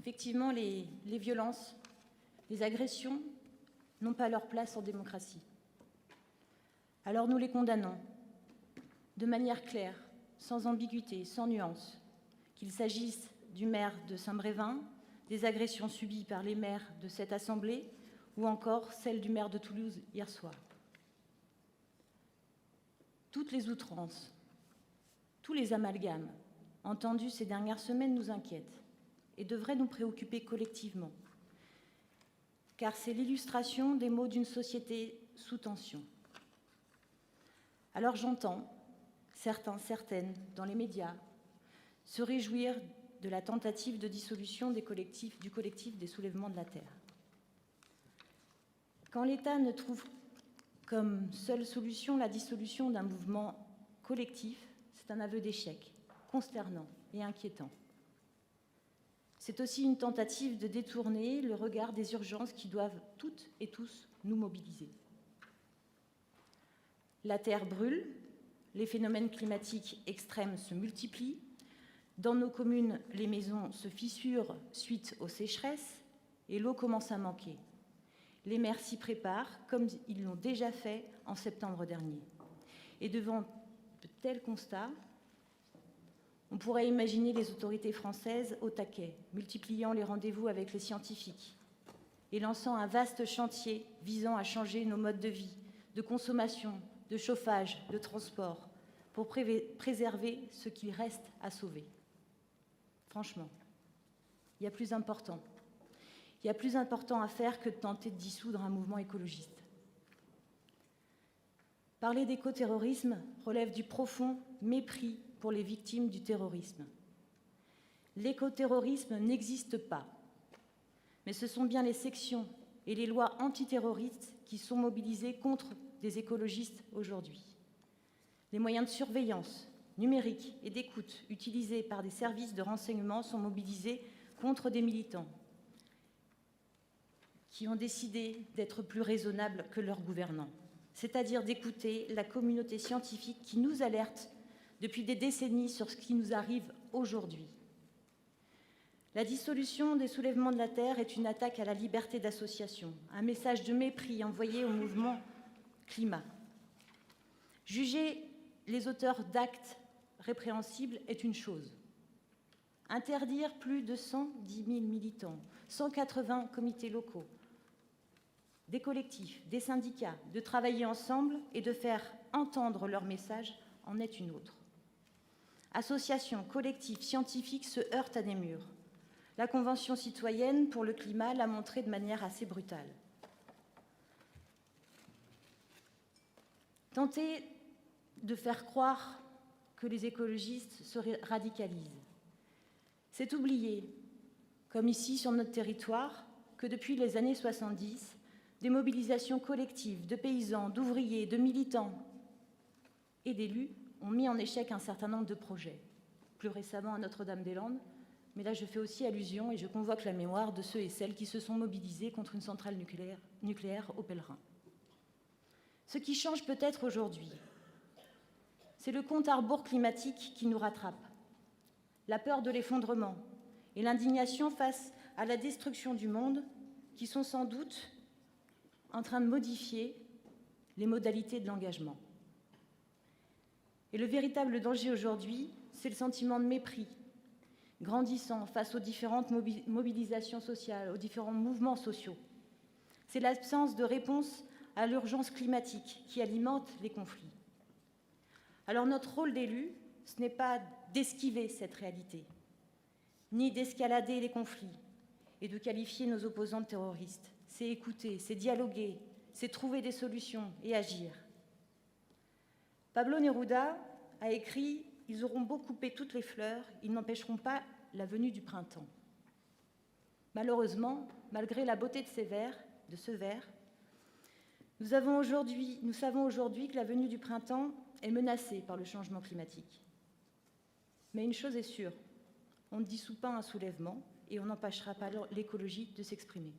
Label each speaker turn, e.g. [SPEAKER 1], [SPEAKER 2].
[SPEAKER 1] Effectivement, les violences, les agressions n'ont pas leur place en démocratie. Alors nous les condamnons de manière claire, sans ambiguïté, sans nuance, qu'il s'agisse du maire de Saint-Brévin, des agressions subies par les maires de cette Assemblée, ou encore celle du maire de Toulouse hier soir. Toutes les outrances, tous les amalgames entendus ces dernières semaines nous inquiètent et devraient nous préoccuper collectivement, car c'est l'illustration des maux d'une société sous tension. Alors j'entends certains, certaines, dans les médias, se réjouir de la tentative de dissolution du collectif des soulèvements de la Terre. Quand l'État ne trouve comme seule solution la dissolution d'un mouvement collectif, c'est un aveu d'échec, consternant et inquiétant. C'est aussi une tentative de détourner le regard des urgences qui doivent toutes et tous nous mobiliser. La Terre brûle, les phénomènes climatiques extrêmes se multiplient, dans nos communes, les maisons se fissurent suite aux sécheresses et l'eau commence à manquer. Les maires s'y préparent, comme ils l'ont déjà fait en septembre dernier. Et devant de tels constats, on pourrait imaginer les autorités françaises au taquet, multipliant les rendez-vous avec les scientifiques et lançant un vaste chantier visant à changer nos modes de vie, de consommation, de chauffage, de transport, pour préserver ce qu'il reste à sauver. Franchement, il y a plus important. Il y a plus important à faire que de tenter de dissoudre un mouvement écologiste. Parler d'écoterrorisme relève du profond mépris pour les victimes du terrorisme. L'écoterrorisme n'existe pas, mais ce sont bien les sections et les lois antiterroristes qui sont mobilisées contre des écologistes aujourd'hui. Les moyens de surveillance numérique et d'écoute utilisés par des services de renseignement sont mobilisés contre des militants qui ont décidé d'être plus raisonnables que leurs gouvernants, c'est-à-dire d'écouter la communauté scientifique qui nous alerte depuis des décennies sur ce qui nous arrive aujourd'hui. La dissolution des soulèvements de la Terre est une attaque à la liberté d'association, un message de mépris envoyé au mouvement climat. Juger les auteurs d'actes répréhensibles est une chose. Interdire plus de 110 000 militants, 180 comités locaux, des collectifs, des syndicats, de travailler ensemble et de faire entendre leur message en est une autre. Associations, collectifs, scientifiques se heurtent à des murs. La Convention citoyenne pour le climat l'a montré de manière assez brutale. Tenter de faire croire que les écologistes se radicalisent, c'est oublier, comme ici sur notre territoire, que depuis les années 70, des mobilisations collectives de paysans, d'ouvriers, de militants et d'élus ont mis en échec un certain nombre de projets. Plus récemment à Notre-Dame-des-Landes, mais là je fais aussi allusion et je convoque la mémoire de ceux et celles qui se sont mobilisés contre une centrale nucléaire au Pèlerin. Ce qui change peut-être aujourd'hui, c'est le compte à rebours climatique qui nous rattrape, la peur de l'effondrement et l'indignation face à la destruction du monde qui sont sans doute en train de modifier les modalités de l'engagement. Et le véritable danger aujourd'hui, c'est le sentiment de mépris grandissant face aux différentes mobilisations sociales, aux différents mouvements sociaux. C'est l'absence de réponse à l'urgence climatique qui alimente les conflits. Alors notre rôle d'élu, ce n'est pas d'esquiver cette réalité, ni d'escalader les conflits et de qualifier nos opposants de terroristes. C'est écouter, c'est dialoguer, c'est trouver des solutions et agir. Pablo Neruda a écrit « Ils auront beau couper toutes les fleurs, ils n'empêcheront pas la venue du printemps ». Malheureusement, malgré la beauté de ce vers, nous savons aujourd'hui que la venue du printemps est menacée par le changement climatique. Mais une chose est sûre, on ne dissout pas un soulèvement et on n'empêchera pas l'écologie de s'exprimer.